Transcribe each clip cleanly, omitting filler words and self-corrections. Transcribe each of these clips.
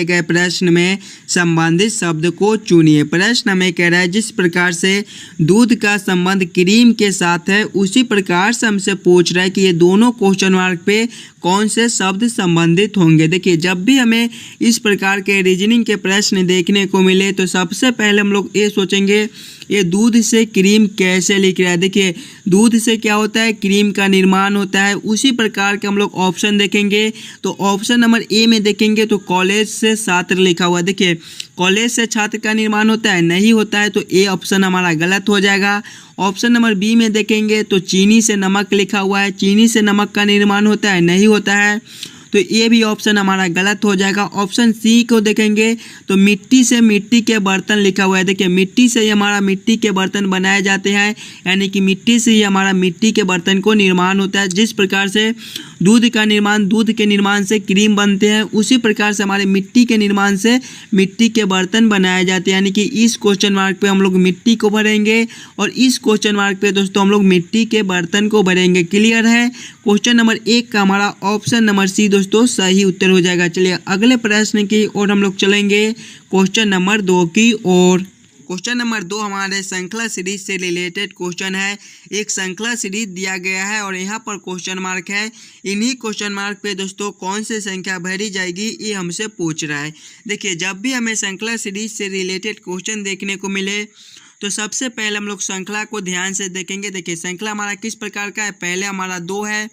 गए प्रश्न में संबंधित शब्द को चुनिए। प्रश्न हमें कह रहा है जिस प्रकार से दूध का संबंध क्रीम के साथ है उसी प्रकार से हमसे पूछ रहा है कि ये दोनों क्वेश्चन मार्क पे कौन से शब्द संबंधित होंगे। देखिए, जब भी हमें इस प्रकार के रीजनिंग के प्रश्न देखने को मिले तो सबसे पहले हम लोग ये सोचेंगे ये दूध से क्रीम कैसे लिख रहा है। देखिए, दूध से क्या होता है, क्रीम का निर्माण होता है। उसी प्रकार के हम लोग ऑप्शन देखेंगे तो ऑप्शन नंबर ए में देखेंगे तो कॉलेज से छात्र लिखा हुआ है। देखिए, कॉलेज से छात्र का निर्माण होता है, नहीं होता है, तो ए ऑप्शन हमारा गलत हो जाएगा। ऑप्शन नंबर बी में देखेंगे तो चीनी से नमक लिखा हुआ है, चीनी से नमक का निर्माण होता है, नहीं होता है, तो ये भी ऑप्शन हमारा गलत हो जाएगा। ऑप्शन सी को देखेंगे तो मिट्टी से मिट्टी के बर्तन लिखा हुआ है। देखिए, मिट्टी से ही हमारा मिट्टी के बर्तन बनाए जाते हैं, यानी कि मिट्टी से ही हमारा मिट्टी के बर्तन को निर्माण होता है। जिस प्रकार से दूध का निर्माण, दूध के निर्माण से क्रीम बनते हैं, उसी प्रकार से हमारे मिट्टी के निर्माण से मिट्टी के बर्तन बनाए जाते हैं। यानी कि इस क्वेश्चन मार्क पे हम लोग मिट्टी को भरेंगे और इस क्वेश्चन मार्क पे दोस्तों हम लोग मिट्टी के बर्तन को भरेंगे। क्लियर है? क्वेश्चन नंबर 1 का हमारा ऑप्शन नंबर सी दोस्तों सही उत्तर हो जाएगा। चलिए अगले प्रश्न की ओर हम लोग चलेंगे, क्वेश्चन नंबर 2 की ओर। क्वेश्चन नंबर 2 हमारे श्रृंखला सीरीज से रिलेटेड क्वेश्चन है। एक श्रृंखला सीरीज दिया गया है और यहाँ पर क्वेश्चन मार्क है। इन्हीं क्वेश्चन मार्क पे दोस्तों कौन सी संख्या भरी जाएगी ये हमसे पूछ रहा है। देखिए, जब भी हमें श्रृंखला सीरीज से रिलेटेड क्वेश्चन देखने को मिले तो सबसे पहले हम लोग श्रृंखला को ध्यान से देखेंगे। देखिए, श्रृंखला हमारा किस प्रकार का है, पहले हमारा 2 है,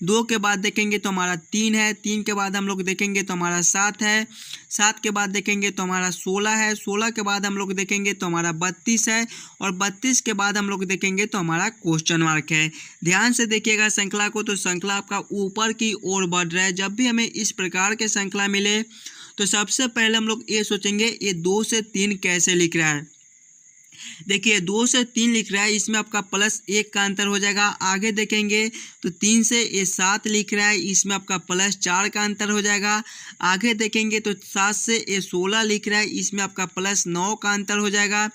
2 के बाद देखेंगे तो हमारा 3 है, 3 के बाद हम लोग देखेंगे तो हमारा 7 है, 7 के बाद देखेंगे तो हमारा 16 है, 16 के बाद हम लोग देखेंगे तो हमारा 32 है और 32 के बाद हम लोग देखेंगे तो हमारा क्वेश्चन मार्क है। ध्यान से देखिएगा श्रृंखला को, तो श्रृंखला आपका ऊपर की ओर बढ़ रहा है। जब भी हमें इस प्रकार के श्रृंखला मिले तो सबसे पहले हम लोग ये सोचेंगे ये 2 से 3 कैसे लिख रहा है। देखिए, 2 से 3 लिख रहा है, इसमें आपका +1 का अंतर हो जाएगा। आगे देखेंगे तो 3 से ये 7 लिख रहा है, इसमें आपका +4 का अंतर हो जाएगा। आगे देखेंगे तो 7 से ये 16 लिख रहा है, इसमें आपका +9 का अंतर हो जाएगा।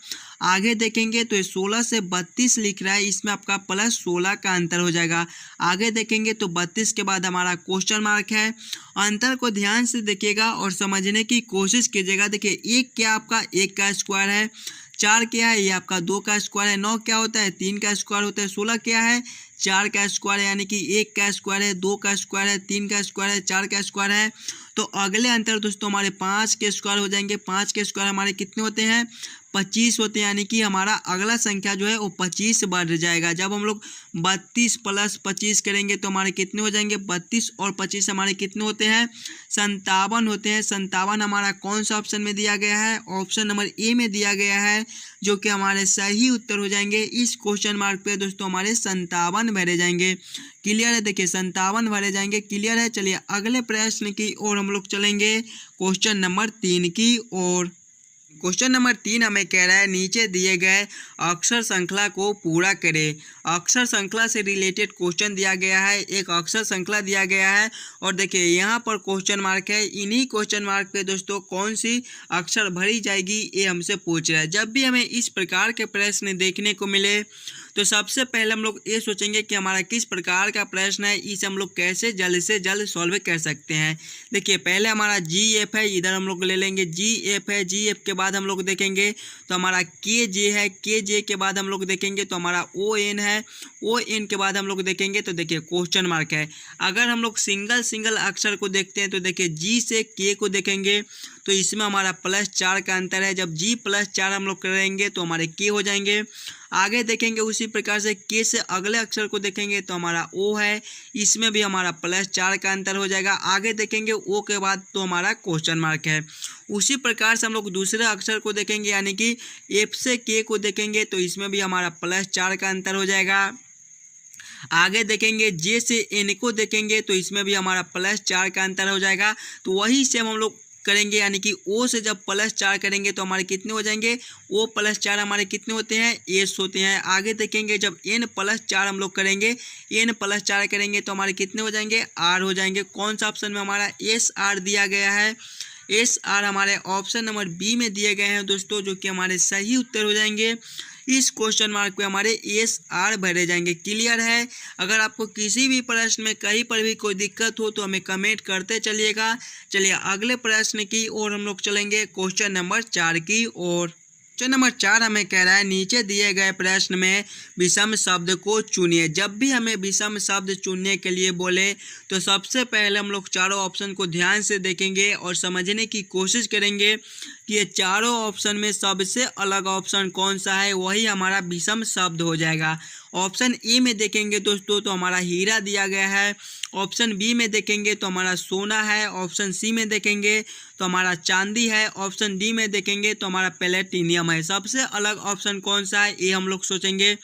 आगे देखेंगे तो ये 16 से 32 लिख रहा है, इसमें आपका +16 का अंतर हो जाएगा। आगे देखेंगे तो 32 के बाद हमारा क्वेश्चन मार्क है। अंतर को ध्यान से देखिएगा और समझने की कोशिश कीजिएगा। देखिए, 1 क्या आपका 1 का स्क्वायर है, 4 क्या है ये आपका 2 का स्क्वायर है, 9 क्या होता है 3 का स्क्वायर होता है, 16 क्या है 4 का स्क्वायर है, यानी कि 1 का स्क्वायर है, 2 का स्क्वायर है, 3 का स्क्वायर है, 4 का स्क्वायर है। तो अगले अंतर दोस्तों हमारे 5 के स्क्वायर हो जाएंगे। 5 के स्क्वायर हमारे कितने होते हैं 25 होते हैं, यानी कि हमारा अगला संख्या जो है वो 25 बढ़ जाएगा। जब हम लोग 32 + 25 करेंगे तो हमारे कितने हो जाएंगे 32 और 25 हमारे कितने होते हैं 57 होते हैं। 57 हमारा कौन सा ऑप्शन में दिया गया है, ऑप्शन नंबर ए में दिया गया है, जो कि हमारे सही उत्तर हो जाएंगे। इस क्वेश्चन मार्क पे दोस्तों हमारे 57 भरे जाएंगे। क्लियर है? देखिए, 57 भरे जाएंगे। क्लियर है? चलिए अगले प्रश्न की ओर हम लोग चलेंगे, क्वेश्चन नंबर 3 की ओर। क्वेश्चन नंबर 3 हमें कह रहा है नीचे दिए गए अक्षर श्रृंखला को पूरा करें। अक्षर श्रृंखला से रिलेटेड क्वेश्चन दिया गया है, एक अक्षर श्रृंखला दिया गया है और देखिए यहाँ पर क्वेश्चन मार्क है। इन्हीं क्वेश्चन मार्क पे दोस्तों कौन सी अक्षर भरी जाएगी ये हमसे पूछ रहा है। जब भी हमें इस प्रकार के प्रश्न देखने को मिले तो सबसे पहले हम लोग ये सोचेंगे कि हमारा किस प्रकार का प्रश्न है, इसे हम लोग कैसे जल्द से जल्द सॉल्व कर सकते हैं। देखिए, पहले हमारा GF है, इधर हम लोग ले लेंगे GF है, GF के बाद हम लोग देखेंगे तो हमारा KJ है, KJ के बाद हम लोग देखेंगे तो हमारा ON है, ON के बाद हम लोग देखेंगे तो देखिए क्वेश्चन मार्क है। अगर हम लोग सिंगल अक्षर को देखते हैं तो देखिए G से K को देखेंगे तो इसमें हमारा +4 का अंतर है। जब G +4 हम लोग करेंगे तो हमारे K हो जाएंगे। आगे देखेंगे उसी प्रकार से K से अगले अक्षर को देखेंगे तो हमारा O है, इसमें भी हमारा +4 का अंतर हो जाएगा। आगे देखेंगे O के बाद तो हमारा क्वेश्चन मार्क है। उसी प्रकार से हम लोग दूसरे अक्षर को देखेंगे, यानी कि F से K को देखेंगे तो इसमें भी हमारा +4 का अंतर हो जाएगा। आगे देखेंगे J से N को देखेंगे तो इसमें भी हमारा +4 का अंतर हो जाएगा। तो वही सेम हम लोग करेंगे, यानी कि O से जब +4 करेंगे तो हमारे कितने हो जाएंगे, O +4 हमारे कितने होते हैं S होते हैं। आगे देखेंगे जब N +4 हम लोग करेंगे, N +4 करेंगे तो हमारे कितने हो जाएंगे R हो जाएंगे। कौन सा ऑप्शन में हमारा SR दिया गया है, SR हमारे ऑप्शन नंबर बी में दिए गए हैं दोस्तों, जो कि हमारे सही उत्तर हो जाएंगे। इस क्वेश्चन मार्क पे हमारे एस आर भरे जाएंगे। क्लियर है? अगर आपको किसी भी प्रश्न में कहीं पर भी कोई दिक्कत हो तो हमें कमेंट करते चलिएगा। चलिए अगले प्रश्न की ओर हम लोग चलेंगे, क्वेश्चन नंबर 4 की ओर। क्वेश्चन नंबर 4 हमें कह रहा है नीचे दिए गए प्रश्न में विषम शब्द को चुनिए। जब भी हमें विषम शब्द चुनने के लिए बोले तो सबसे पहले हम लोग चारों ऑप्शन को ध्यान से देखेंगे और समझने की कोशिश करेंगे कि ये चारों ऑप्शन में सबसे अलग ऑप्शन कौन सा है, वही हमारा विषम शब्द हो जाएगा। ऑप्शन ए में देखेंगे दोस्तों तो हमारा हीरा दिया गया है, ऑप्शन बी में देखेंगे तो हमारा सोना है, ऑप्शन सी में देखेंगे तो हमारा चांदी है, ऑप्शन डी में देखेंगे तो हमारा प्लेटिनियम है। सबसे अलग ऑप्शन कौन सा है ये हम लोग सोचेंगे।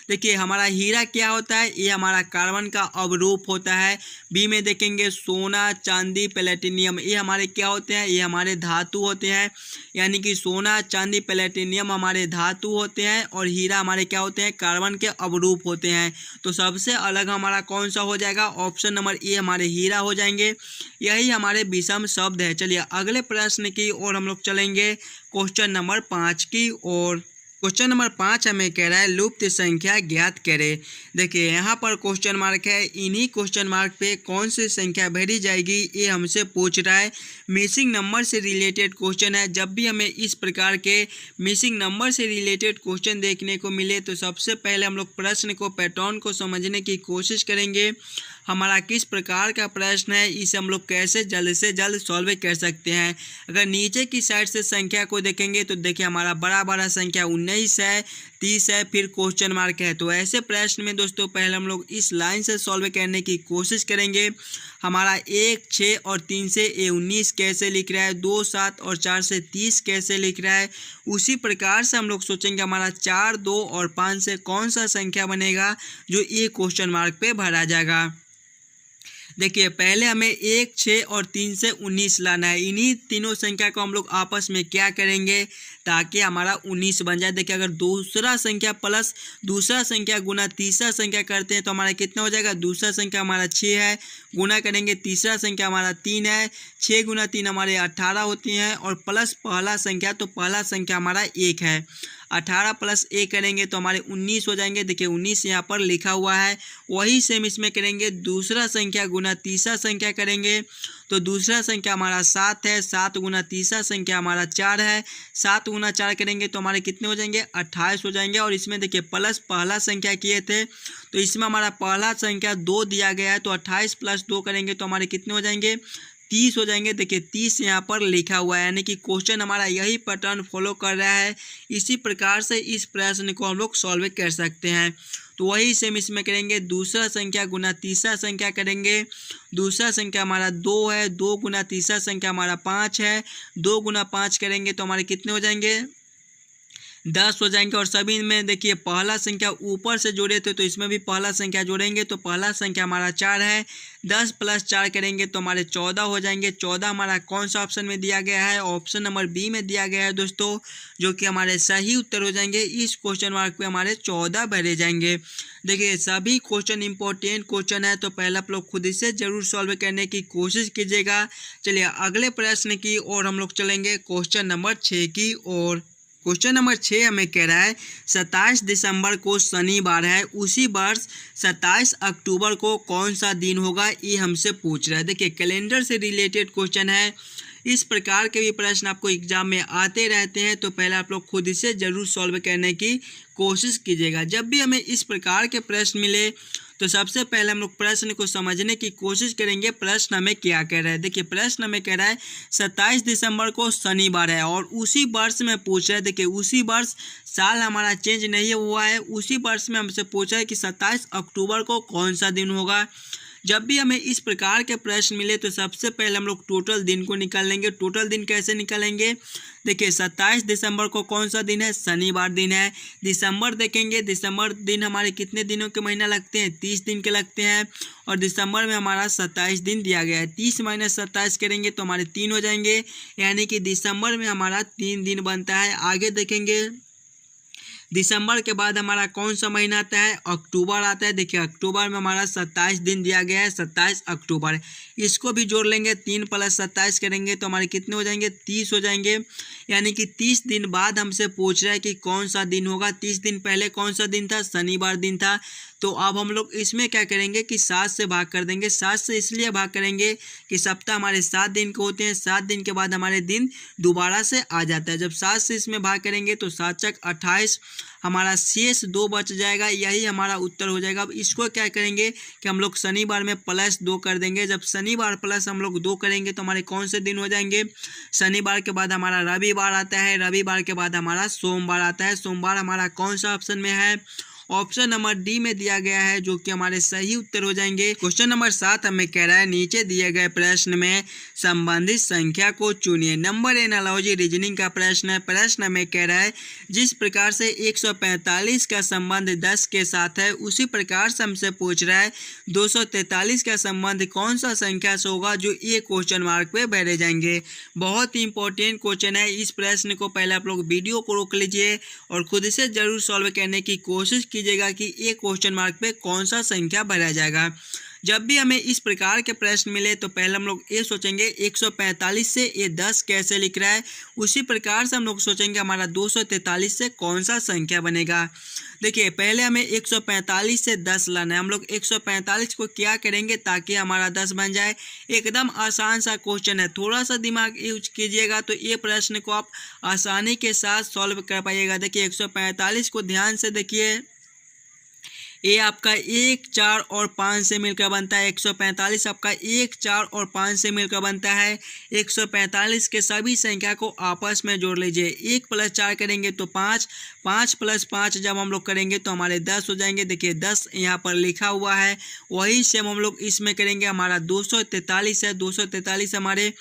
देखिए हमारा हीरा क्या होता है, ये हमारा कार्बन का अवरूप होता है। बी में देखेंगे सोना, चांदी, प्लेटिनियम, ये हमारे क्या होते हैं, ये हमारे धातु होते हैं। यानी कि सोना, चांदी, प्लेटिनियम हमारे धातु होते हैं और हीरा हमारे क्या होते हैं, कार्बन के अवरूप होते हैं। तो सबसे अलग हमारा कौन सा हो जाएगा, ऑप्शन नंबर ए हमारे हीरा हो जाएंगे। यही हमारे विषम शब्द है। चलिए अगले प्रश्न की ओर हम लोग चलेंगे, क्वेश्चन नंबर 5 की ओर। क्वेश्चन नंबर 5 हमें कह रहा है लुप्त संख्या ज्ञात करें। देखिए यहाँ पर क्वेश्चन मार्क है, इन्हीं क्वेश्चन मार्क पे कौन सी संख्या भरी जाएगी ये हमसे पूछ रहा है। मिसिंग नंबर से रिलेटेड क्वेश्चन है। जब भी हमें इस प्रकार के मिसिंग नंबर से रिलेटेड क्वेश्चन देखने को मिले तो सबसे पहले हम लोग प्रश्न को, पैटर्न को समझने की कोशिश करेंगे। हमारा किस प्रकार का प्रश्न है, इसे हम लोग कैसे जल्द से जल्द सॉल्व कर सकते हैं। अगर नीचे की साइड से संख्या को देखेंगे तो देखिए हमारा बड़ा संख्या 19 है, 30 है, फिर क्वेश्चन मार्क है। तो ऐसे प्रश्न में दोस्तों पहले हम लोग इस लाइन से सॉल्व करने की कोशिश करेंगे। हमारा 1, 6 और 3 से ये 19 कैसे लिख रहा है, 2, 7 और 4 से 30 कैसे लिख रहा है, उसी प्रकार से हम लोग सोचेंगे हमारा 4, 2 और 5 से कौन सा संख्या बनेगा जो ये क्वेश्चन मार्क पे भरा जाएगा। देखिए पहले हमें 1, 6 और 3 से 19 लाना है। इन्हीं तीनों संख्या को हम लोग आपस में क्या करेंगे ताकि हमारा 19 बन जाए। देखिए अगर दूसरा संख्या प्लस दूसरा संख्या गुना तीसरा संख्या करते हैं तो हमारा कितना हो जाएगा, दूसरा संख्या हमारा 6 है, गुना करेंगे तीसरा संख्या हमारा 3 है, 6 गुना 3 हमारे 18 होती हैं और प्लस पहला संख्या, तो पहला संख्या हमारा 1 है। 18 प्लस 1 करेंगे तो हमारे 19 हो जाएंगे। देखिए 19 यहाँ पर लिखा हुआ है। वही सेम इसमें करेंगे, दूसरा संख्या गुना तीसरा संख्या करेंगे तो दूसरा संख्या हमारा 7 है, 7 गुना तीसरा संख्या हमारा 4 है, 7 गुना 4 करेंगे तो हमारे कितने हो जाएंगे, 28 हो जाएंगे। और इसमें देखिए प्लस पहला संख्या किए थे तो इसमें हमारा पहला संख्या 2 दिया गया है, तो 28 प्लस 2 करेंगे तो हमारे कितने हो जाएंगे, 30 हो जाएंगे। देखिए 30 यहाँ पर लिखा हुआ है, यानी कि क्वेश्चन हमारा यही पैटर्न फॉलो कर रहा है। इसी प्रकार से इस प्रश्न को हम लोग सॉल्व कर सकते हैं। तो वही सेम इसमें करेंगे, दूसरा संख्या गुना तीसरा संख्या करेंगे। दूसरा संख्या हमारा 2 है, 2 गुना तीसरा संख्या हमारा 5 है, 2 गुना 5 करेंगे तो हमारे कितने हो जाएंगे, 10 हो जाएंगे। और सभी में देखिए पहला संख्या ऊपर से जोड़े थे तो इसमें भी पहला संख्या जोड़ेंगे तो पहला संख्या हमारा 4 है, 10 प्लस 4 करेंगे तो हमारे 14 हो जाएंगे। 14 हमारा कौन सा ऑप्शन में दिया गया है, ऑप्शन नंबर बी में दिया गया है दोस्तों, जो कि हमारे सही उत्तर हो जाएंगे। इस क्वेश्चन मार्क पे हमारे 14 भरे जाएंगे। देखिए सभी क्वेश्चन इंपॉर्टेंट क्वेश्चन है तो पहले आप लोग खुद से जरूर सॉल्व करने की कोशिश कीजिएगा। चलिए अगले प्रश्न की ओर हम लोग चलेंगे, क्वेश्चन नंबर 6 की ओर। क्वेश्चन नंबर 6 हमें कह रहा है 27 दिसंबर को शनिवार है, उसी वर्ष 27 अक्टूबर को कौन सा दिन होगा, ये हमसे पूछ रहा है। देखिए कैलेंडर से रिलेटेड क्वेश्चन है। इस प्रकार के भी प्रश्न आपको एग्जाम में आते रहते हैं तो पहले आप लोग खुद से जरूर सॉल्व करने की कोशिश कीजिएगा। जब भी हमें इस प्रकार के प्रश्न मिले तो सबसे पहले हम लोग प्रश्न को समझने की कोशिश करेंगे, प्रश्न हमें क्या कह रहा है। देखिए प्रश्न हमें कह रहा है 27 दिसंबर को शनिवार है और उसी वर्ष में पूछ रहा है। देखिए उसी वर्ष, साल हमारा चेंज नहीं हुआ है, उसी वर्ष में हमसे पूछा है कि 27 अक्टूबर को कौन सा दिन होगा। जब भी हमें इस प्रकार के प्रश्न मिले तो सबसे पहले हम लोग टोटल दिन को निकाल लेंगे। टोटल दिन कैसे निकालेंगे, देखिए 27 दिसंबर को कौन सा दिन है, शनिवार दिन है। दिसंबर देखेंगे, दिसंबर दिन हमारे कितने दिनों के महीना लगते हैं, 30 दिन के लगते हैं और दिसंबर में हमारा 27 दिन दिया गया है। 30 माइनस 27 करेंगे तो हमारे 3 हो जाएंगे, यानी कि दिसंबर में हमारा 3 दिन बनता है। आगे देखेंगे दिसंबर के बाद हमारा कौन सा महीना आता है, अक्टूबर आता है। देखिए अक्टूबर में हमारा 27 दिन दिया गया है, 27 अक्टूबर, इसको भी जोड़ लेंगे, 3 + 27 करेंगे तो हमारे कितने हो जाएंगे, 30 हो जाएंगे। यानी कि 30 दिन बाद हमसे पूछ रहा है कि कौन सा दिन होगा। 30 दिन पहले कौन सा दिन था, शनिवार दिन था। तो अब हम लोग इसमें क्या करेंगे कि 7 से भाग कर देंगे। 7 से इसलिए भाग करेंगे कि सप्ताह हमारे 7 दिन के होते हैं। 7 दिन के बाद हमारे दिन दोबारा से आ जाता है। जब 7 से इसमें भाग करेंगे तो 7 × 28, हमारा शेष 2 बच जाएगा। यही हमारा उत्तर हो जाएगा। अब इसको क्या करेंगे कि हम लोग शनिवार में +2 कर देंगे। जब शनिवार प्लस हम लोग 2 करेंगे तो हमारे कौन से दिन हो जाएंगे, शनिवार के बाद हमारा रविवार आता है, रविवार के बाद हमारा सोमवार आता है। सोमवार हमारा कौन सा ऑप्शन में है, ऑप्शन नंबर डी में दिया गया है, जो कि हमारे सही उत्तर हो जाएंगे। क्वेश्चन नंबर 7 हमें कह रहा है नीचे दिए गए प्रश्न में संबंधित संख्या को चुनिए। नंबर एनालॉजी रीजनिंग का प्रश्न है। प्रश्न हमें कह रहा है जिस प्रकार से 145 का संबंध 10 के साथ है, उसी प्रकार से हमसे पूछ रहा है 243 का संबंध कौन सा संख्या से होगा, जो ये क्वेश्चन मार्क पे भरे जाएंगे। बहुत ही इंपॉर्टेंट क्वेश्चन है। इस प्रश्न को पहले आप लोग वीडियो को रोक लीजिए और खुद से जरूर सॉल्व करने की कोशिश कीजिएगा कि ये क्वेश्चन मार्क पे कौन सा संख्या भरा जाएगा। जब भी हमें इस प्रकार के प्रश्न मिले तो पहले हम लोग ये सोचेंगे 145 से ये 10 कैसे लिख रहा है, उसी प्रकार से हम लोग सोचेंगे हमारा 243 से कौन सा संख्या बनेगा। देखिए पहले हमें 145 से 10 लाना है। हम लोग 145 को क्या करेंगे ताकि हमारा 10 बन जाए। एकदम आसान सा क्वेश्चन है, थोड़ा सा दिमाग यूज कीजिएगा तो ये प्रश्न को आप आसानी के साथ सॉल्व कर पाइएगा। देखिए 145 को ध्यान से देखिए, ये आपका 1, 4 और 5 से मिलकर बनता है। 145 आपका 1, 4 और 5 से मिलकर बनता है। 145 के सभी संख्या को आपस में जोड़ लीजिए। 1 + 4 करेंगे तो 5, 5 + 5 जब हम लोग करेंगे तो हमारे 10 हो जाएंगे। देखिए 10 यहाँ पर लिखा हुआ है, वही सेम हम लोग इसमें करेंगे। हमारा 243 है। 243 हमारे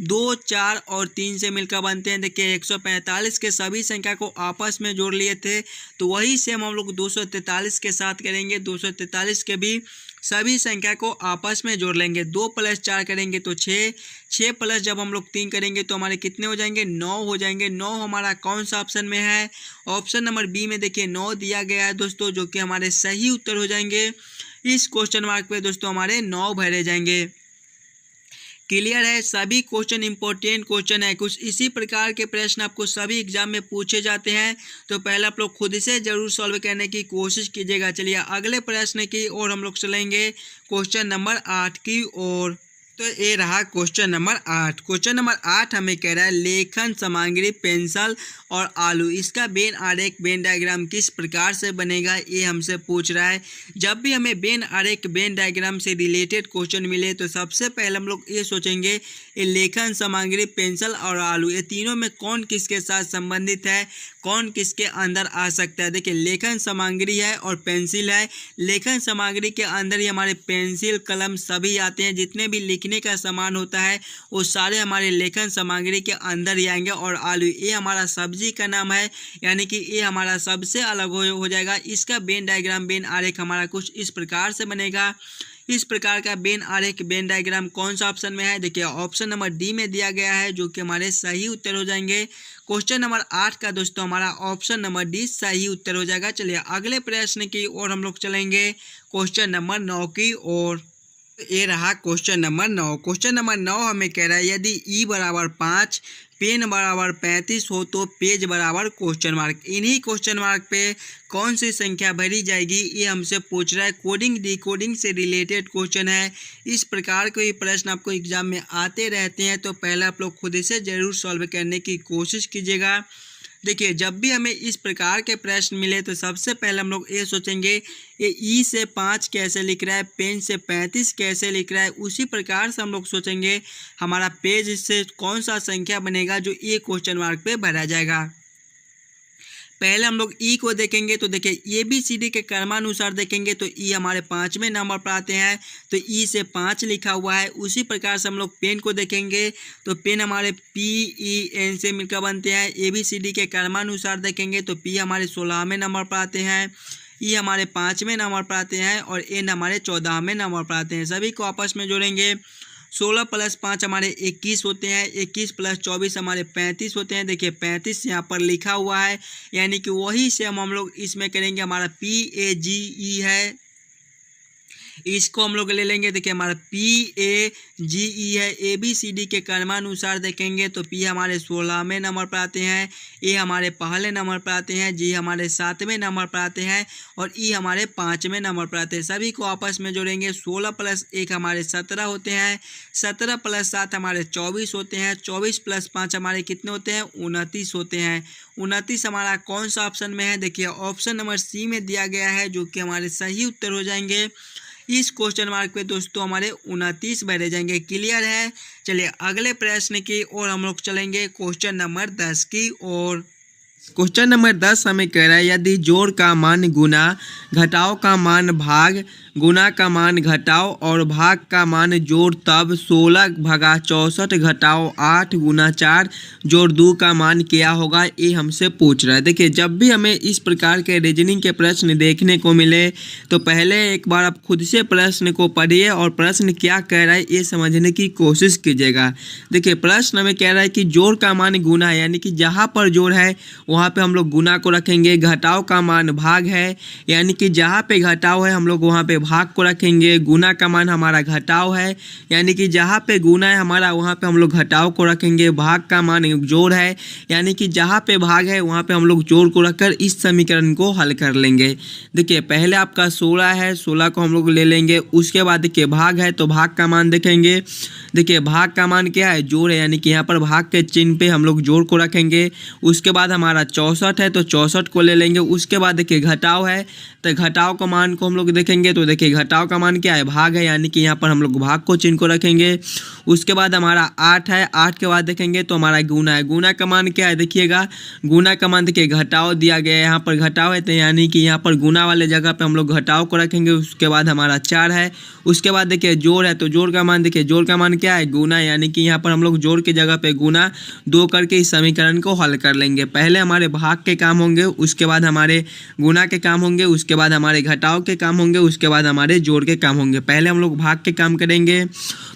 2, 4 और 3 से मिलकर बनते हैं। देखिए 145 के सभी संख्या को आपस में जोड़ लिए थे, तो वही सेम हम लोग 243 के साथ करेंगे। 243 के भी सभी संख्या को आपस में जोड़ लेंगे। 2 + 4 करेंगे तो 6, 6 प्लस जब हम लोग 3 करेंगे तो हमारे कितने हो जाएंगे, 9 हो जाएंगे। 9 हमारा कौन सा ऑप्शन में है, ऑप्शन नंबर बी में देखिए 9 दिया गया है दोस्तों, जो कि हमारे सही उत्तर हो जाएंगे। इस क्वेश्चन मार्क पे दोस्तों हमारे 9 भरे जाएंगे। क्लियर है। सभी क्वेश्चन इंपॉर्टेंट क्वेश्चन है। कुछ इसी प्रकार के प्रश्न आपको सभी एग्जाम में पूछे जाते हैं, तो पहले आप लोग खुद से जरूर सॉल्व करने की कोशिश कीजिएगा। चलिए अगले प्रश्न की ओर हम लोग चलेंगे, क्वेश्चन नंबर 8 की ओर। तो ये रहा क्वेश्चन नंबर 8। क्वेश्चन नंबर 8 हमें कह रहा है लेखन सामग्री पेंसिल और आलू, इसका वेन आरेख वेन डायग्राम किस प्रकार से बनेगा, ये हमसे पूछ रहा है। जब भी हमें वेन आरेख वेन डायग्राम से रिलेटेड क्वेश्चन मिले तो सबसे पहले हम लोग ये सोचेंगे ये लेखन सामग्री पेंसिल और आलू, ये तीनों में कौन किसके साथ संबंधित है, कौन किसके अंदर आ सकता है। देखिए लेखन सामग्री है और पेंसिल है। लेखन सामग्री के अंदर ही हमारे पेंसिल कलम सभी आते हैं। जितने भी लिखने का सामान होता है वो सारे हमारे लेखन सामग्री के अंदर ही आएंगे। और आलू ये हमारा सब्जी का नाम है, यानी कि ये हमारा सबसे अलग हो जाएगा। इसका वेन डायग्राम वेन आरेख हमारा कुछ इस प्रकार से बनेगा। इस प्रकार का वेन आरेख वेन डायग्राम कौन सा ऑप्शन में है, देखिए ऑप्शन नंबर डी में दिया गया है, जो कि हमारे सही उत्तर हो जाएंगे। क्वेश्चन नंबर 8 का दोस्तों हमारा ऑप्शन नंबर डी सही उत्तर हो जाएगा। चलिए अगले प्रश्न की ओर हम लोग चलेंगे, क्वेश्चन नंबर 9 की ओर। ये रहा क्वेश्चन नंबर 9। क्वेश्चन नंबर 9 हमें कह रहा है यदि ई बराबर 5 पेन बराबर 35 हो तो पेज बराबर क्वेश्चन मार्क, इन्हीं क्वेश्चन मार्क पे कौन सी संख्या भरी जाएगी, ये हमसे पूछ रहा है। कोडिंग डिकोडिंग से रिलेटेड क्वेश्चन है। इस प्रकार के प्रश्न आपको एग्जाम में आते रहते हैं, तो पहले आप लोग खुद से जरूर सॉल्व करने की कोशिश कीजिएगा। देखिए जब भी हमें इस प्रकार के प्रश्न मिले तो सबसे पहले हम लोग ये सोचेंगे ये ई से 5 कैसे लिख रहा है, पेन से 35 कैसे लिख रहा है। उसी प्रकार से हम लोग सोचेंगे हमारा पेज से कौन सा संख्या बनेगा जो ये क्वेश्चन मार्क पे भरा जाएगा। पहले हम लोग ई को देखेंगे, तो देखिए ABCD के क्रमानुसार देखेंगे तो ई हमारे 5वें नंबर पर आते हैं, तो ई से 5 लिखा हुआ है। उसी प्रकार से हम लोग पेन को देखेंगे तो पेन हमारे PEN से मिलकर बनते हैं। ABCD के क्रमानुसार देखेंगे तो पी हमारे 16वें नंबर पर आते हैं, ई हमारे 5वें नंबर पर आते हैं और एन हमारे 14वें नंबर पर आते हैं। सभी को आपस में जोड़ेंगे, 16 + 5 हमारे 21 होते हैं, 21 + 24 हमारे 35 होते हैं। देखिए 35 यहाँ पर लिखा हुआ है, यानी कि वही से हम लोग इसमें करेंगे। हमारा PAGE है, इसको हम लोग ले लेंगे। देखिए हमारा PAGE है, ABCD के क्रमानुसार देखेंगे तो P हमारे 16वें नंबर पर आते हैं, A हमारे पहले नंबर पर आते हैं, G हमारे 7वें नंबर पर आते हैं और E हमारे 5वें नंबर पर आते हैं। सभी को आपस में जोड़ेंगे, 16 + 1 हमारे 17 होते हैं, 17 + 7 हमारे 24 होते हैं, 24 + 5 हमारे कितने होते हैं 29 होते हैं। 29 हमारा कौन सा ऑप्शन में है? देखिए ऑप्शन नंबर C में दिया गया है, जो कि हमारे सही उत्तर हो जाएंगे। इस क्वेश्चन मार्क पे दोस्तों हमारे 29 बैठे जाएंगे। क्लियर है? चलिए अगले प्रश्न की ओर हम लोग चलेंगे, क्वेश्चन नंबर 10 की ओर। क्वेश्चन नंबर 10 हमें कह रहा है यदि जोड़ का मान गुना, घटाव का मान भाग, गुना का मान घटाव और भाग का मान जोड़, तब 16 भगा 64 घटाव 8 गुना 4 जोड़ 2 का मान क्या होगा? ये हमसे पूछ रहा है। देखिए जब भी हमें इस प्रकार के रीजनिंग के प्रश्न देखने को मिले तो पहले एक बार आप खुद से प्रश्न को पढ़िए और प्रश्न क्या कह रहा है ये समझने की कोशिश कीजिएगा। देखिए प्रश्न हमें कह रहा है कि जोड़ का मान गुना है, यानी कि जहाँ पर जोड़ है वहाँ पे हम लोग गुना को रखेंगे। घटाव का मान भाग है, यानी कि जहाँ पे घटाव है हम लोग वहाँ पे भाग को रखेंगे। गुना का मान हमारा घटाव है, यानी कि जहाँ पे गुना है हमारा वहाँ पे हम लोग घटाव को रखेंगे। भाग का मान जोड़ है, यानी कि जहाँ पे भाग है वहाँ पे हम लोग जोड़ को रखकर इस समीकरण को हल कर लेंगे। देखिए पहले आपका 16 है, 16 को हम लोग ले लेंगे। उसके बाद देखिए भाग है तो भाग का मान देखेंगे। देखिए भाग का मान क्या है? जोड़ है, यानी कि यहाँ पर भाग के चिन्ह पे हम लोग जोड़ को रखेंगे। उसके बाद हमारा 64 है तो 64 को ले लेंगे। उसके बाद देखिए घटाव है तो घटाव का मान को हम लोग देखेंगे तो देखिए घटाव का मान क्या है? भाग है, यानी कि यहाँ पर हम लोग भाग को चिन्ह को रखेंगे। उसके बाद हमारा 8 है, 8 के बाद देखेंगे तो हमारा गुना है। गुना का मान क्या है? देखिएगा गुना का मान देखिए घटाव दिया गया है, यहाँ पर घटाव है तो यानी कि यहाँ पर गुना वाले जगह पे हम लोग घटाव को रखेंगे। उसके बाद हमारा 4 है। उसके बाद देखिए जोड़ है तो जोड़ का मान देखिए जोड़ का मान क्या है? गुना, यानी कि यहाँ पर हम लोग जोड़ की जगह पे गुना 2 करके इस समीकरण को हल कर लेंगे। पहले हमारे भाग के काम होंगे, उसके बाद हमारे गुना के काम होंगे, उसके बाद हमारे घटाव के काम होंगे, उसके बाद हमारे जोड़ के काम होंगे। पहले हम लोग भाग के काम करेंगे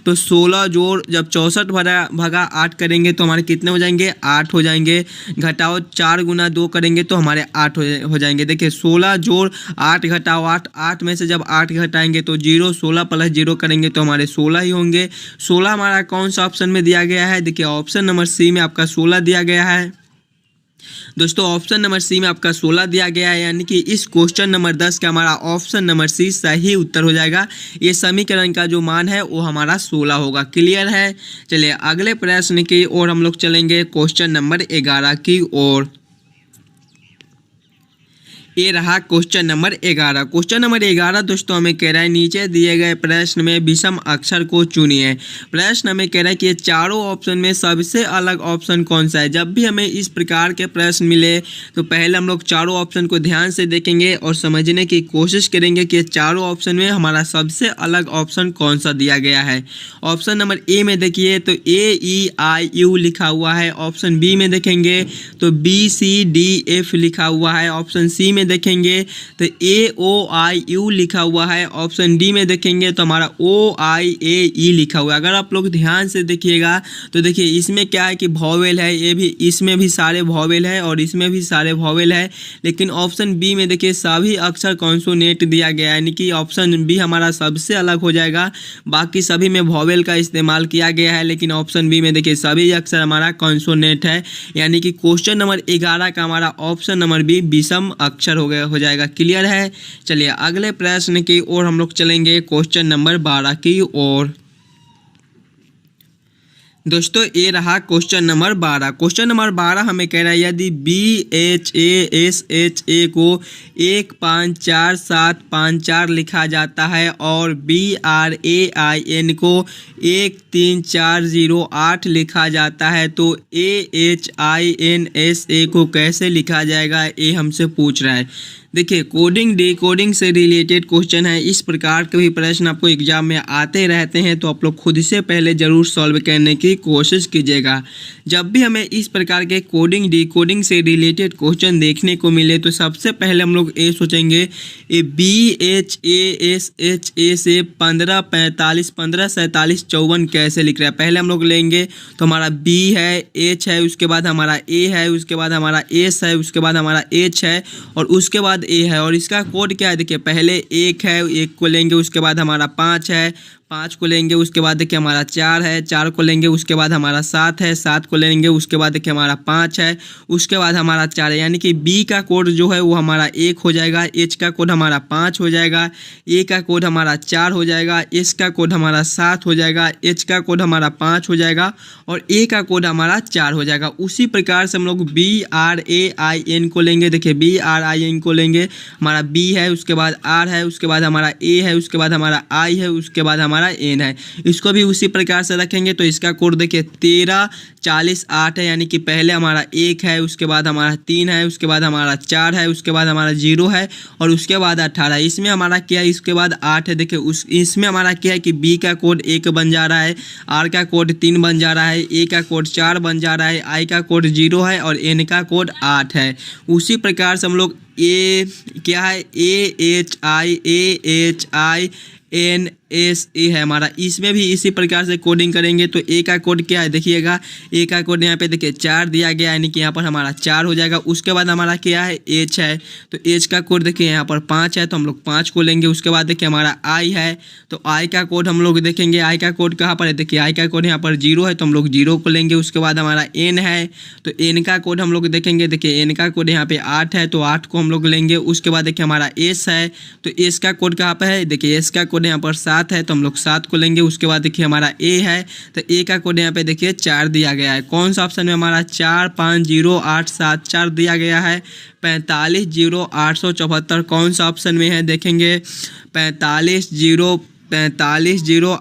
तो 16 जोड़ जब 64 भगा 8 करेंगे तो हमारे कितने हो जाएंगे? 8 हो जाएंगे। घटाव 4 गुना 2 करेंगे तो हमारे 8 हो जाएंगे। देखिए 16 जोड़ 8 घटाव 8, 8 में से जब 8 घटाएंगे तो 0, 16 + 0 करेंगे तो हमारे 16 ही होंगे। 16 हमारा कौन सा ऑप्शन में दिया गया है? देखिए ऑप्शन नंबर C में आपका 16 दिया गया है। दोस्तों ऑप्शन नंबर C में आपका 16 दिया गया है, यानी कि इस क्वेश्चन नंबर 10 का हमारा ऑप्शन नंबर C सही उत्तर हो जाएगा। ये समीकरण का जो मान है वो हमारा 16 होगा। क्लियर है? चलिए अगले प्रश्न की ओर हम लोग चलेंगे, क्वेश्चन नंबर 11 की ओर। ये रहा क्वेश्चन नंबर 11। क्वेश्चन नंबर 11 दोस्तों हमें कह रहा है नीचे दिए गए प्रश्न में विषम अक्षर को चुनिए। प्रश्न हमें कह रहा है कि ये चारों ऑप्शन में सबसे अलग ऑप्शन कौन सा है। जब भी हमें इस प्रकार के प्रश्न मिले तो पहले हम लोग चारों ऑप्शन को ध्यान से देखेंगे और समझने की कोशिश करेंगे कि चारों ऑप्शन में हमारा सबसे अलग ऑप्शन कौन सा दिया गया है। ऑप्शन नंबर A में देखिए तो AEIU लिखा हुआ है। ऑप्शन B में देखेंगे तो BCDF लिखा हुआ है। ऑप्शन C में देखेंगे तो AOIU लिखा हुआ है। ऑप्शन डी में देखेंगे तो हमारा OIAE लिखा हुआ है। अगर आप लोग ध्यान से देखिएगा तो देखिए इसमें क्या है कि वॉवेल है, ये भी इसमें भी सारे वॉवेल है और इसमें भी सारे वॉवेल है। लेकिन ऑप्शन बी में देखिए सभी अक्षर कॉन्सोनेंट दिया गया है, यानी कि ऑप्शन बी हमारा सबसे अलग हो जाएगा। बाकी सभी में वॉवेल का इस्तेमाल किया गया है, लेकिन ऑप्शन बी में देखिए सभी अक्षर हमारा कॉन्सोनेंट है, यानी कि क्वेश्चन नंबर 11 का हमारा ऑप्शन नंबर बी विषम अक्षर हो जाएगा। क्लियर है? चलिए अगले प्रश्न की ओर हम लोग चलेंगे, क्वेश्चन नंबर 12 की ओर। दोस्तों ये रहा क्वेश्चन नंबर 12। क्वेश्चन नंबर 12 हमें कह रहा है यदि BHASHA को 15475 लिखा जाता है और BRAIN को 13408 लिखा जाता है तो AHINSA को कैसे लिखा जाएगा, ये हमसे पूछ रहा है। देखिए कोडिंग डिकोडिंग से रिलेटेड क्वेश्चन है। इस प्रकार के भी प्रश्न आपको एग्जाम में आते रहते हैं, तो आप लोग खुद से पहले ज़रूर सॉल्व करने की कोशिश कीजिएगा। जब भी हमें इस प्रकार के कोडिंग डिकोडिंग से रिलेटेड क्वेश्चन देखने को मिले तो सबसे पहले हम लोग ये सोचेंगे ये BHASHA से 15 45 15 47 54 कैसे लिख रहा है। पहले हम लोग लेंगे तो हमारा B है, H है, उसके बाद हमारा A है, उसके बाद हमारा S है, उसके बाद हमारा H है और उसके बाद A है। और इसका कोड क्या है देखिए, पहले 1 है, 1 को लेंगे, उसके बाद हमारा 5 है, 5 को लेंगे, उसके बाद देखिए हमारा 4 है, 4 को लेंगे, उसके बाद हमारा 7 है, 7 को लेंगे, उसके बाद देखिए हमारा 5 है, उसके बाद हमारा 4 है। यानी कि B का कोड जो है वो हमारा 1 हो जाएगा, H का कोड हमारा 5 हो जाएगा, A का कोड हमारा 4 हो जाएगा, S का कोड हमारा 7 हो जाएगा, H का कोड हमारा 5 हो जाएगा और A का कोड हमारा 4 हो जाएगा। उसी प्रकार से हम लोग BRAIN को लेंगे। देखिए BRIN को लेंगे, हमारा B है, उसके बाद R है, उसके बाद हमारा A है, उसके बाद हमारा I है, उसके बाद हमारा N है। इसको भी उसी प्रकार से रखेंगे तो इसका कोड देखिए 13 40 8 है। यानी कि पहले हमारा 1 है, उसके बाद हमारा 3 है, उसके बाद हमारा 4 है, उसके बाद हमारा 0 है और उसके बाद 18। इसमें हमारा क्या है, इसके बाद 8 है। देखिए इसमें हमारा क्या है कि B का कोड 1 बन जा रहा है, R का कोड 3 बन जा रहा है, A का कोड 4 बन जा रहा है, I का कोड 0 है और N का कोड 8 है। उसी प्रकार से हम लोग A क्या है, AHINSA है हमारा, इसमें भी इसी प्रकार से कोडिंग करेंगे। तो A का कोड क्या है देखिएगा, A का कोड यहाँ पे देखिए 4 दिया गया, यानी कि यहाँ पर हमारा 4 हो जाएगा। उसके बाद हमारा क्या है, H है, तो H का कोड देखिए यहाँ पर 5 है, तो हम लोग 5 को लेंगे। उसके बाद देखिए हमारा I है, तो I का कोड हम लोग देखेंगे, I का कोड कहाँ पर है, देखिए I का कोड यहाँ पर 0 है, तो हम लोग 0 को लेंगे। उसके बाद हमारा N है, तो N का कोड हम लोग देखेंगे, देखिए N का कोड यहाँ पे 8 है, तो 8 को हम लोग लेंगे। उसके बाद देखिए हमारा S है, तो S का कोड कहाँ पर है, देखिए S का कोड यहाँ पर 7 है, तो हम लोग 7 को लेंगे। उसके बाद देखिए हमारा A है, तो A का कोड यहाँ पे देखिए 4 दिया गया है। कौन सा ऑप्शन में हमारा 4 5 0 8 7 4 दिया गया है। 45 0 874 कौन सा ऑप्शन में है देखेंगे, 45 0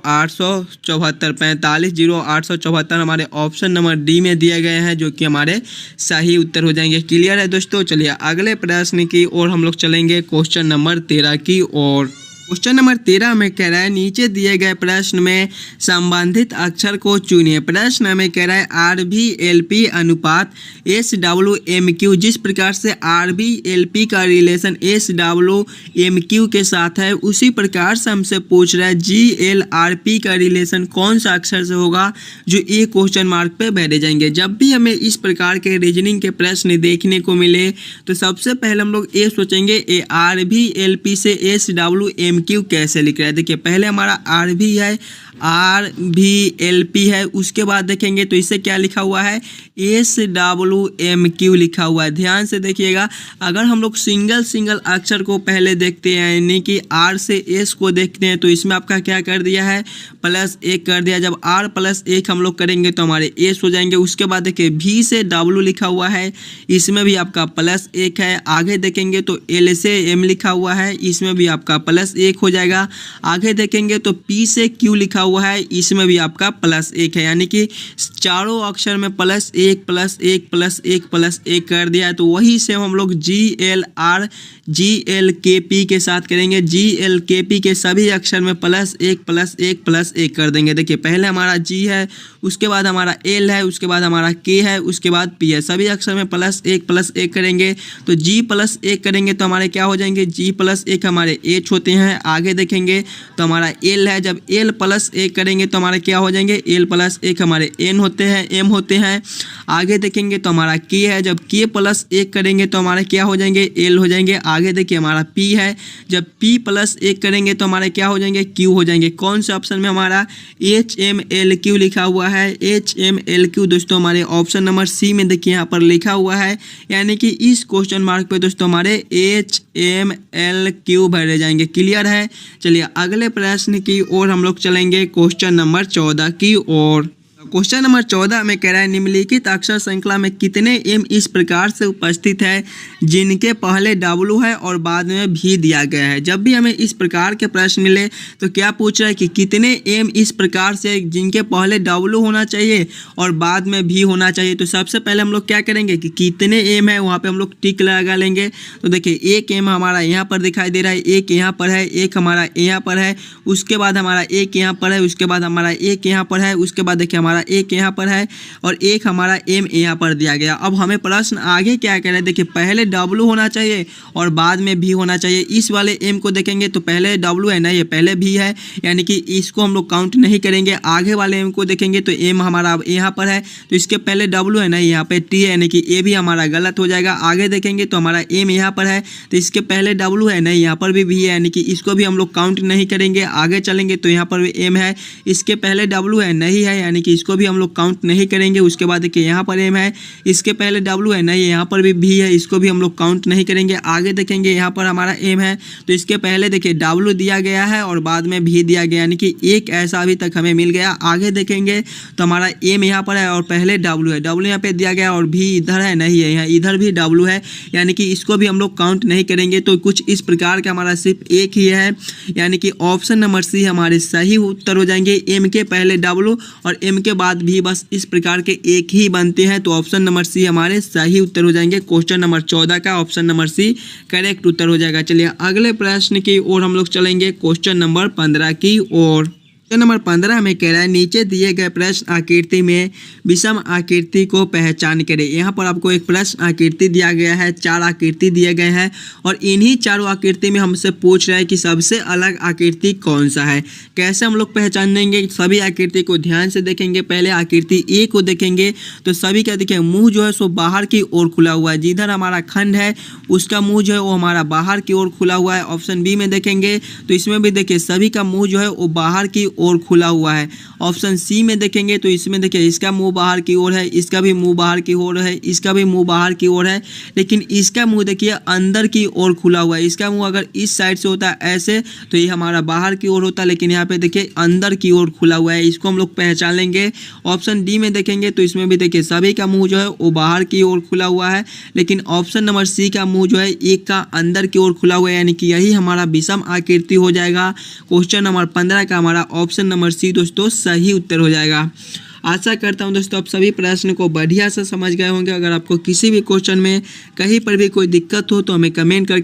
874 हमारे ऑप्शन नंबर डी में दिए गए हैं, जो कि हमारे सही उत्तर हो जाएंगे। क्लियर है दोस्तों। चलिए अगले प्रश्न की ओर हम लोग चलेंगे, क्वेश्चन नंबर 13 की ओर। क्वेश्चन नंबर 13 में कह रहा है, नीचे दिए गए प्रश्न में संबंधित अक्षर को चुनिए। प्रश्न हमें कह रहा है RBLP अनुपात SWMQ, जिस प्रकार से RBLP का रिलेशन SWMQ के साथ है, उसी प्रकार से हमसे पूछ रहा है GLRP का रिलेशन कौन सा अक्षर से होगा, जो ये क्वेश्चन मार्क पे बैठे जाएंगे। जब भी हमें इस प्रकार के रीजनिंग के प्रश्न देखने को मिले तो सबसे पहले हम लोग ये सोचेंगे RBLP से SWMQ कैसे लिख रहा है। देखिए पहले हमारा RB है, RBLP है, उसके बाद देखेंगे तो इससे क्या लिखा हुआ है, SWMQ लिखा हुआ है। ध्यान से देखिएगा, अगर हम लोग सिंगल अक्षर को पहले देखते हैं, यानी कि R से S को देखते हैं, तो इसमें आपका क्या कर दिया है, +1 कर दिया। जब R +1 हम लोग करेंगे तो हमारे S हो जाएंगे। उसके बाद देखिए V से W लिखा हुआ है, इसमें भी आपका +1 है। आगे देखेंगे तो L से M लिखा हुआ है, इसमें भी आपका +1 हो जाएगा। आगे देखेंगे तो P से Q लिखा हुआ है, इसमें भी आपका +1 है। यानी कि चारों अक्षर में +1 +1 +1 +1 कर दिया है। तो वही से हम लोग GLKP के साथ करेंगे। GLKP के सभी अक्षर में +1 +1 +1 कर देंगे। देखिए पहले हमारा G है, उसके बाद हमारा L है, उसके बाद हमारा K है, उसके बाद P है। सभी अक्षर में +1 +1 करेंगे। तो G +1 करेंगे तो हमारे क्या हो जाएंगे, G +1 हमारे H होते हैं। आगे देखेंगे तो हमारा L है, जब L +1 करेंगे तो हमारे क्या हो जाएंगे, L +1 हमारे N होते हैं, M होते हैं। आगे देखेंगे तो हमारा K है, जब K +1 करेंगे तो हमारे क्या हो जाएंगे, L हो जाएंगे। आगे देखिए हमारा P है, जब P +1 करेंगे तो हमारे क्या हो जाएंगे, Q हो जाएंगे। कौन से ऑप्शन में हमारा HMLQ लिखा हुआ है, HMLQ दोस्तों हमारे ऑप्शन नंबर C में देखिए यहाँ पर लिखा हुआ है। यानी कि इस क्वेश्चन मार्क पे दोस्तों हमारे HMLQ भरे जाएंगे। क्लियर है। चलिए अगले प्रश्न की ओर हम लोग चलेंगे, क्वेश्चन नंबर 14 की ओर। क्वेश्चन नंबर 14 में कह रहा है, निम्नलिखित अक्षर श्रृंखला में कितने M इस प्रकार से उपस्थित है जिनके पहले W है और बाद में V दिया गया है। जब भी हमें इस प्रकार के प्रश्न मिले तो क्या पूछ रहा है कि कितने M इस प्रकार से जिनके पहले W होना चाहिए और बाद में V होना चाहिए। तो सबसे पहले हम लोग क्या करेंगे कि कितने M है वहाँ पे हम लोग टिक लगा लेंगे। तो देखिए एक M हमारा यहाँ पर दिखाई दे रहा है, एक यहाँ पर है, एक हमारा यहाँ पर है, उसके बाद हमारा एक यहाँ पर है, उसके बाद हमारा एक यहाँ पर है, उसके बाद देखिए हमारा हमारा एक यहाँ पर है और एक हमारा एम यहाँ पर दिया गया। अब हमें प्रश्न आगे क्या कह रहे हैं, देखिए पहले डब्लू होना चाहिए और बाद में भी होना चाहिए। इस वाले एम को देखेंगे तो पहले डब्लू है ना, ये पहले भी है, यानी कि इसको हम लोग काउंट नहीं करेंगे। आगे वाले एम को देखेंगे तो एम हमारा यहाँ पर है तो इसके पहले डब्लू है ना, यहाँ पे टी है, यानी कि ए भी हमारा गलत हो जाएगा। आगे देखेंगे तो हमारा एम यहाँ पर है तो इसके पहले डब्लू है ना, यहाँ पर भी है, यानी कि इसको भी हम लोग काउंट नहीं करेंगे। आगे चलेंगे तो यहाँ पर भी एम है, इसके पहले डब्लू है नहीं है, यानी कि इसको भी हम लोग काउंट नहीं करेंगे। उसके बाद देखिए यहाँ पर एम है, इसके पहले डब्लू है नहीं, यहाँ पर भी है, इसको भी हम लोग काउंट नहीं करेंगे। आगे देखेंगे यहाँ पर हमारा एम है तो इसके पहले देखिए डब्लू दिया गया है और बाद में भी दिया गया, यानी कि एक ऐसा अभी तक हमें मिल गया। आगे देखेंगे तो हमारा एम यहाँ पर है और पहले डब्लू है, डब्लू यहाँ पे दिया गया और भी इधर है नहीं है, यहाँ इधर भी डब्लू है, यानी कि इसको भी हम लोग काउंट नहीं करेंगे। तो कुछ इस प्रकार का हमारा सिर्फ एक ही है, यानी कि ऑप्शन नंबर सी हमारे सही उत्तर हो जाएंगे। एम के पहले डब्लू और एम के बाद भी बस इस प्रकार के एक ही बनते हैं, तो ऑप्शन नंबर सी हमारे सही उत्तर हो जाएंगे। क्वेश्चन नंबर 14 का ऑप्शन नंबर सी करेक्ट उत्तर हो जाएगा। चलिए अगले प्रश्न की ओर हम लोग चलेंगे, क्वेश्चन नंबर 15 की ओर। नंबर 15 हमें कह रहा है नीचे दिए गए प्रश्न आकृति में विषम आकृति को पहचान करें। यहाँ पर आपको एक प्रश्न आकृति दिया गया है, 4 आकृति दिए गए हैं और इन्हीं चारों आकृति में हमसे पूछ रहा है कि सबसे अलग आकृति कौन सा है। कैसे हम लोग पहचानेंगे, सभी आकृति को ध्यान से देखेंगे। पहले आकृति ए को देखेंगे तो सभी का देखिए मुंह जो है सो बाहर की ओर खुला हुआ है, जिधर हमारा खंड है उसका मुंह जो है वो हमारा बाहर की ओर खुला हुआ है। ऑप्शन बी में देखेंगे तो इसमें भी देखिए सभी का मुंह जो है वो बाहर की और खुला हुआ है। ऑप्शन सी में देखेंगे तो इसमें देखिए इसका मुंह बाहर की ओर है, इसका भी मुंह बाहर की ओर है, इसका भी मुंह बाहर की ओर है, लेकिन इसका मुंह देखिए अंदर की ओर खुला हुआ है। इसका मुंह अगर इस साइड से होता है ऐसे तो ये हमारा बाहर की ओर होता है, लेकिन यहाँ पे देखिए अंदर की ओर खुला हुआ है, इसको हम लोग पहचान लेंगे। ऑप्शन डी में देखेंगे तो इसमें भी देखिए सभी का मुंह जो है वो बाहर की ओर खुला हुआ है, लेकिन ऑप्शन नंबर सी का मुंह जो है एक का अंदर की ओर खुला हुआ है, यानी कि यही हमारा विषम आकृति हो जाएगा। क्वेश्चन नंबर 15 का हमारा ऑप्शन नंबर सी दोस्तों सही उत्तर हो जाएगा। आशा करता हूं दोस्तों आप सभी प्रश्न को बढ़िया से समझ गए होंगे। अगर आपको किसी भी क्वेश्चन में कहीं पर भी कोई दिक्कत हो तो हमें कमेंट करके